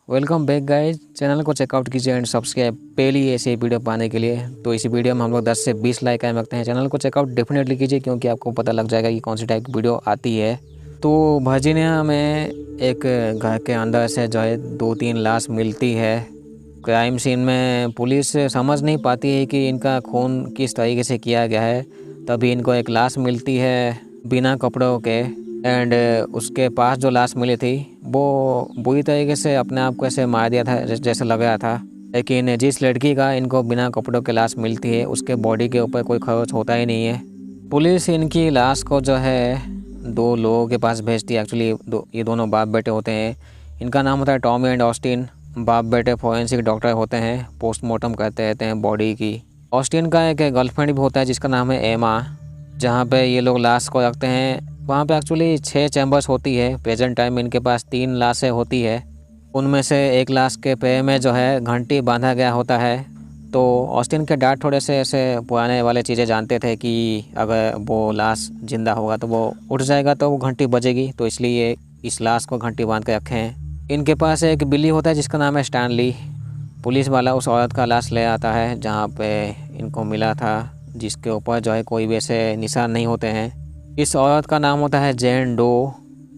Welcome back guys. Channel को checkout कीजिए and subscribe पहली ऐसी वीडियो पाने के लिए। तो इसी वीडियो में हम लोग 10 से 20 लाइक आए रखते हैं। चैनल को चेकआउट डेफिनेटली कीजिए क्योंकि आपको पता लग जाएगा कि कौन सी टाइप की वीडियो आती है। तो वर्जीनिया में एक घर के अंदर से जो है 2-3 लाश मिलती है। क्राइम सीन में पुलिस समझ नहीं पाती है कि इनका खून किस तरीके से किया गया है। तभी इनको एक लाश मिलती है बिना कपड़ों के एंड उसके पास जो लाश मिली थी वो बुरी तरीके से अपने आप को ऐसे मार दिया था जैसे लग रहा था। लेकिन जिस लड़की का इनको बिना कपड़ों के लाश मिलती है उसके बॉडी के ऊपर कोई खरोच होता ही नहीं है। पुलिस इनकी लाश को जो है 2 लोगों के पास भेजती है। एक्चुअली ये दोनों बाप बेटे होते हैं। इनका नाम होता है टॉमी एंड ऑस्टिन। बाप बेटे फोरेंसिक डॉक्टर होते हैं, पोस्टमार्टम करते रहते हैं बॉडी की। ऑस्टिन का एक गर्लफ्रेंड भी होता है जिसका नाम है एमा। जहाँ पे ये लोग लाश को रखते हैं वहाँ पे एक्चुअली 6 चैम्बर्स होती है। प्रेजेंट टाइम में इनके पास 3 लाशें होती है। उनमें से एक लाश के पैर में जो है घंटी बांधा गया होता है। तो ऑस्टिन के डैड थोड़े से ऐसे पुराने वाले चीज़ें जानते थे कि अगर वो लाश जिंदा होगा तो वो उठ जाएगा तो वो घंटी बजेगी, तो इसलिए इस लाश को घंटी बांध के रखे हैं। इनके पास एक बिल्ली होता है जिसका नाम है स्टैनली। पुलिस वाला उस औरत का लाश ले आता है जहाँ पे इनको मिला था, जिसके ऊपर जो है कोई भी ऐसे निशान नहीं होते हैं। इस औरत का नाम होता है जेन डो।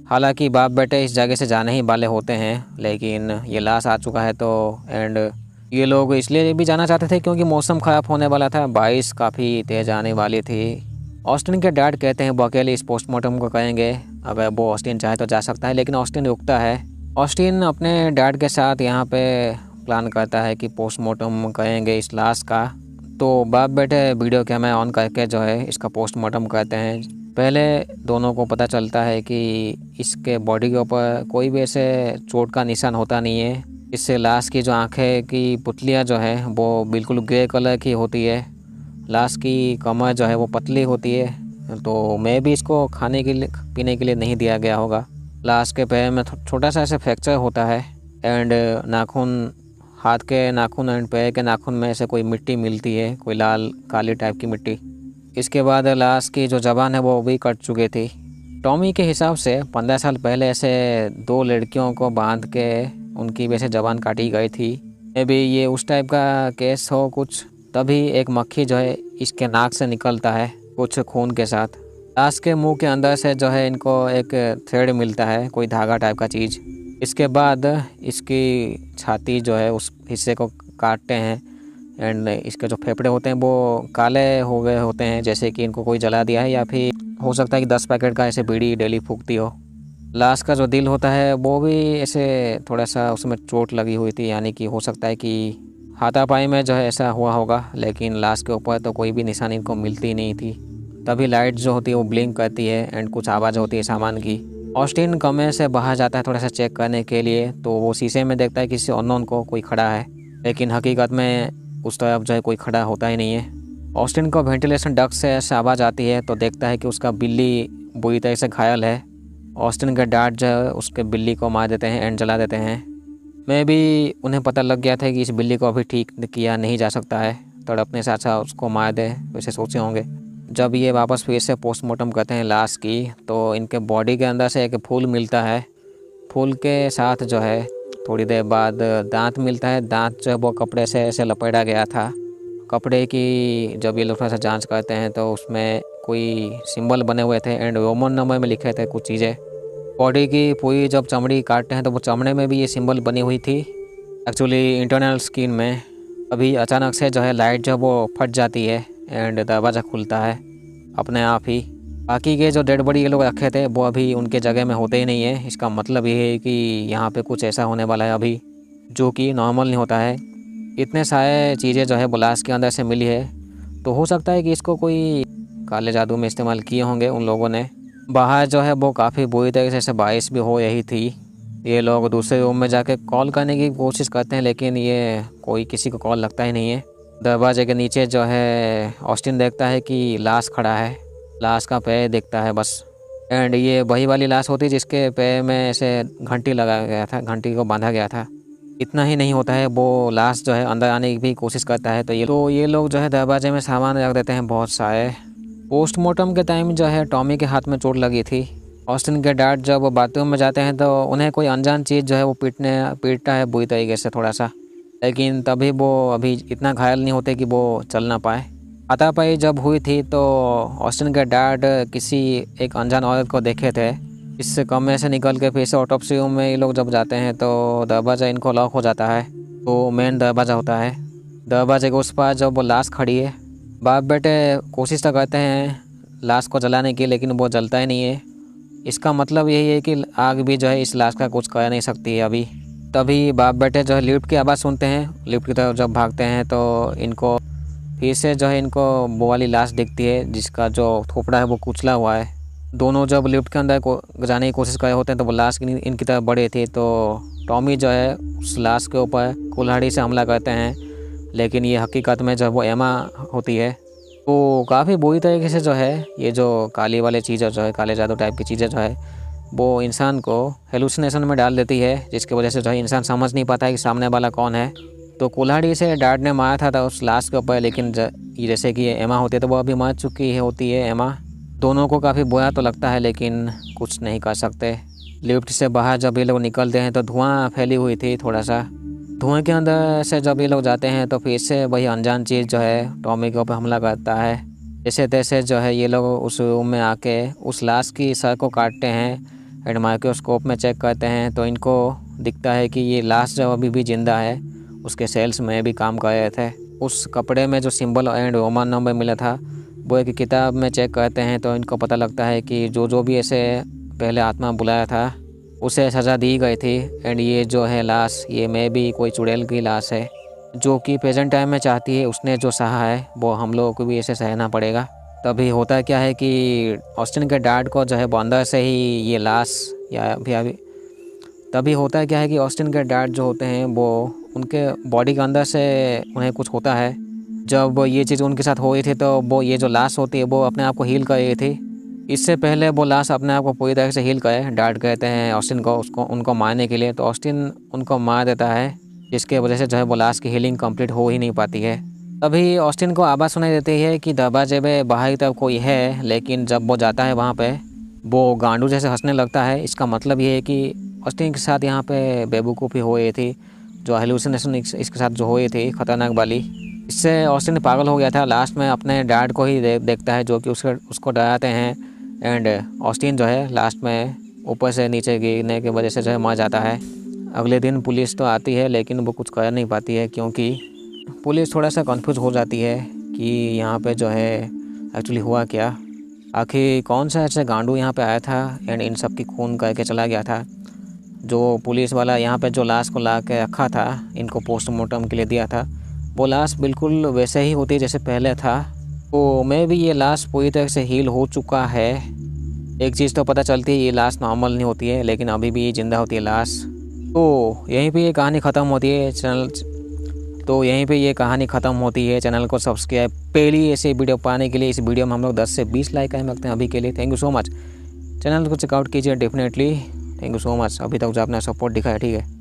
हालांकि बाप बेटे इस जगह से जाने ही वाले होते हैं, लेकिन ये लाश आ चुका है तो एंड ये लोग इसलिए भी जाना चाहते थे क्योंकि मौसम ख़राब होने वाला था, बारिश काफ़ी तेज़ आने वाली थी। ऑस्टिन के डैड कहते हैं वो अकेले इस पोस्टमार्टम को करेंगे, अगर वो ऑस्टिन चाहे तो जा सकता है, लेकिन ऑस्टिन रुकता है। ऑस्टिन अपने डैड के साथ यहाँ पे प्लान करता है कि पोस्टमार्टम करेंगे इस लाश का। तो बाप बेटे वीडियो कैमरा ऑन करके जो है इसका पोस्टमार्टम करते हैं। पहले दोनों को पता चलता है कि इसके बॉडी के ऊपर कोई भी ऐसे चोट का निशान होता नहीं है। इससे लाश की जो आंखें की पुतलियाँ जो है वो बिल्कुल ग्रे कलर की होती है। लाश की कमर जो है वो पतली होती है, तो मैं भी इसको खाने के लिए पीने के लिए नहीं दिया गया होगा। लाश के पैर में छोटा सा ऐसे फ्रैक्चर होता है एंड नाखून, हाथ के नाखून एंड पैर के नाखून में से कोई मिट्टी मिलती है, कोई लाल काली टाइप की मिट्टी। इसके बाद लाश की जो ज़बान है वो भी कट चुकी थी। टॉमी के हिसाब से 15 साल पहले ऐसे 2 लड़कियों को बांध के उनकी वैसे ज़बान काटी गई थी। मे भी ये उस टाइप का केस हो कुछ। तभी एक मक्खी जो है इसके नाक से निकलता है कुछ खून के साथ। लाश के मुंह के अंदर से जो है इनको एक थ्रेड मिलता है, कोई धागा टाइप का चीज़। इसके बाद इसकी छाती जो है उस हिस्से को काटते हैं एंड इसके जो फेफड़े होते हैं वो काले हो गए होते हैं, जैसे कि इनको कोई जला दिया है या फिर हो सकता है कि 10 पैकेट का ऐसे बीड़ी डेली फूकती हो। लाश का जो दिल होता है वो भी ऐसे थोड़ा सा उसमें चोट लगी हुई थी, यानी कि हो सकता है कि हाथापाई में जो है ऐसा हुआ होगा, लेकिन लाश के ऊपर तो कोई भी निशानी इनको मिलती नहीं थी। तभी लाइट जो होती है वो ब्लिंक करती है एंड कुछ आवाज़ होती है सामान की। ऑस्टिन कमरे से बाहर जाता है थोड़ा सा चेक करने के लिए, तो वो शीशे में देखता है कि किसी अननोन को कोई खड़ा है, लेकिन हकीकत में उस तरफ जो है कोई खड़ा होता ही नहीं है। ऑस्टिन को वेंटिलेशन डक्ट से ऐसे आवाज़ आती है तो देखता है कि उसका बिल्ली बुरी तरह से घायल है। ऑस्टिन के डैड जो है उसके बिल्ली को मार देते हैं एंड जला देते हैं। मैं भी उन्हें पता लग गया था कि इस बिल्ली को अभी ठीक किया नहीं जा सकता है, तड़पने साथ साथ उसको मार दे, वैसे सोचे होंगे। जब ये वापस फिर से पोस्टमार्टम करते हैं लाश की, तो इनके बॉडी के अंदर से एक फूल मिलता है। फूल के साथ जो है थोड़ी देर बाद दांत मिलता है। दांत जो है वो कपड़े से ऐसे लपेटा गया था। कपड़े की जब ये लोग थोड़ा सा जाँच करते हैं तो उसमें कोई सिंबल बने हुए थे एंड रोमन नंबर में लिखे थे कुछ चीज़ें। बॉडी की पूरी जब चमड़ी काटते हैं तो वो चमड़े में भी ये सिंबल बनी हुई थी, एक्चुअली इंटरनल स्किन में। अभी अचानक से जो है लाइट जो है वो फट जाती है एंड दरवाज़ा खुलता है अपने आप ही। बाकी के जो डेड बॉडी ये लोग रखे थे वो अभी उनके जगह में होते ही नहीं है। इसका मतलब ये है कि यहाँ पे कुछ ऐसा होने वाला है अभी जो कि नॉर्मल नहीं होता है। इतने सारे चीज़ें जो है वो लाश के अंदर से मिली है, तो हो सकता है कि इसको कोई काले जादू में इस्तेमाल किए होंगे उन लोगों ने। बाहर जो है वो काफ़ी बुरी तरीके से बारिश भी हो रही थी। ये लोग दूसरे रूम में जाके कॉल करने की कोशिश करते हैं, लेकिन ये कोई किसी को कॉल लगता ही नहीं है। दरवाजे के नीचे जो है ऑस्टिन देखता है कि लाश खड़ा है। लाश का पैर दिखता है बस, एंड ये वही वाली लाश होती है जिसके पैर में ऐसे घंटी लगाया गया था, घंटी को बांधा गया था। इतना ही नहीं होता है, वो लाश जो है अंदर आने की भी कोशिश करता है, तो ये लोग जो है दरवाजे में सामान रख देते हैं बहुत सारे। पोस्टमार्टम के टाइम जो है टॉमी के हाथ में चोट लगी थी ऑस्टिन के डैड जब बाथरूम में जाते हैं तो उन्हें कोई अनजान चीज़ जो है वो पीटता है बुरी तरीके से थोड़ा सा, लेकिन तभी वो अभी इतना घायल नहीं होते कि वो चल ना पाए। हाथापाई जब हुई थी तो ऑस्टिन के डैड किसी एक अनजान औरत को देखे थे। इस कमरे से निकल के फिर से ऑटोप्सी रूम में ये लोग जब जाते हैं तो दरवाज़ा इनको लॉक हो जाता है। तो मेन दरवाज़ा होता है, दरवाजे के उस पार जब वो लाश खड़ी है, बाप बेटे कोशिश तो करते हैं लाश को जलाने की, लेकिन वो जलता ही नहीं है। इसका मतलब यही है कि आग भी जो है इस लाश का कुछ कर नहीं सकती है अभी। तभी बाप बेटे जो है लिफ्ट की आवाज़ सुनते हैं, लिफ्ट की तरफ जब भागते हैं तो इनको फिर से जो है इनको वो वाली लाश दिखती है जिसका जो थोपड़ा है वो कुचला हुआ है। दोनों जब लिफ्ट के अंदर जाने की कोशिश कर रहे होते हैं तो वो लाश इनकी तरफ बढ़े थी, तो टॉमी जो है उस लाश के ऊपर कुल्हाड़ी से हमला करते हैं, लेकिन ये हकीकत में जो वो एमा होती है। तो काफ़ी बुरी तरीके से जो है ये जो काली वाली चीज़ें जो है, काले जादू टाइप की चीज़ें जो है वो इंसान को हेलुसिनेशन में डाल देती है, जिसकी वजह से जो है इंसान समझ नहीं पाता है कि सामने वाला कौन है। तो कुल्हाड़ी से डैड ने मारा था उस लाश के ऊपर, लेकिन जैसे कि एमा होती है तो वो अभी मर चुकी होती है एमा। दोनों को काफ़ी बुरा तो लगता है लेकिन कुछ नहीं कर सकते। लिफ्ट से बाहर जब ये लोग निकलते हैं तो धुआं फैली हुई थी थोड़ा सा। धुएं के अंदर से जब ये लोग जाते हैं तो फिर से वही अनजान चीज़ जो है टॉमी के ऊपर हमला करता है। जैसे तैसे जो है ये लोग उस रूम में आके उस लाश की सर को काटते हैं एंड माइक्रोस्कोप में चेक करते हैं तो इनको दिखता है कि ये लाश जो अभी भी ज़िंदा है, उसके सेल्स में भी काम कर रहे थे। उस कपड़े में जो सिंबल एंड रोमन नंबर मिला था वो एक किताब में चेक करते हैं तो इनको पता लगता है कि जो भी ऐसे पहले आत्मा बुलाया था उसे सज़ा दी गई थी। एंड ये जो है लाश ये में भी कोई चुड़ैल की लाश है जो कि प्रेजेंट टाइम में चाहती है उसने जो सहा है वो हम लोगों को भी ऐसे सहना पड़ेगा। तभी होता क्या है कि ऑस्टिन के डैड को जो है वो अंदर से ही ये लाश या भी अभी तभी होता क्या है कि ऑस्टिन के डैड जो होते हैं वो उनके बॉडी के अंदर से उन्हें कुछ होता है। जब ये चीज़ उनके साथ हो रही थी तो वो ये जो लाश होती है वो अपने आप को हील कर रही थी। इससे पहले वो लाश अपने आप को पूरी तरह से हील करे, डैड कहते हैं ऑस्टिन को उनको मारने के लिए, तो ऑस्टिन उनको मार देता है जिसके वजह से जो है वो लाश की हीलिंग कंप्लीट हो ही नहीं पाती है। तभी ऑस्टिन को आवाज़ सुनाई देती है कि दरवाजे पे बाहर तरफ कोई है, लेकिन जब वो जाता है वहाँ पे वो गांडू जैसे हंसने लगता है। इसका मतलब ये है कि ऑस्टिन के साथ यहाँ पे बेवकूफ़ी हो रही थी, जो हेलुसिनेशन इसके साथ जो हो रही थी खतरनाक वाली, इससे ऑस्टिन पागल हो गया था। लास्ट में अपने डैड को ही देखता है जो कि उसको डराते हैं एंड ऑस्टिन जो है लास्ट में ऊपर से नीचे गिरने की वजह से जो है मर जाता है। अगले दिन पुलिस तो आती है लेकिन वो कुछ कर नहीं पाती है क्योंकि पुलिस थोड़ा सा कंफ्यूज हो जाती है कि यहाँ पे जो है एक्चुअली हुआ क्या, आखिर कौन सा ऐसे गांडू यहाँ पे आया था एंड इन सब की खून करके चला गया था। जो पुलिस वाला यहाँ पे जो लाश को ला के रखा था इनको पोस्टमार्टम के लिए दिया था, वो लाश बिल्कुल वैसे ही होती जैसे पहले था। तो मैं भी ये लाश पूरी तरह से हील हो चुका है। एक चीज़ तो पता चलती है ये लाश नॉर्मल नहीं होती है, लेकिन अभी भी ज़िंदा होती है लाश। तो यहीं पे ये कहानी ख़त्म होती है। चैनल को सब्सक्राइब पहली ऐसे वीडियो पाने के लिए। इस वीडियो में हम लोग 10 से 20 लाइक आए रखते हैं अभी के लिए। Thank you so much. Channel को चेकआउट कीजिए definitely. Thank you so much अभी तक जो आपने सपोर्ट दिखाया, ठीक है।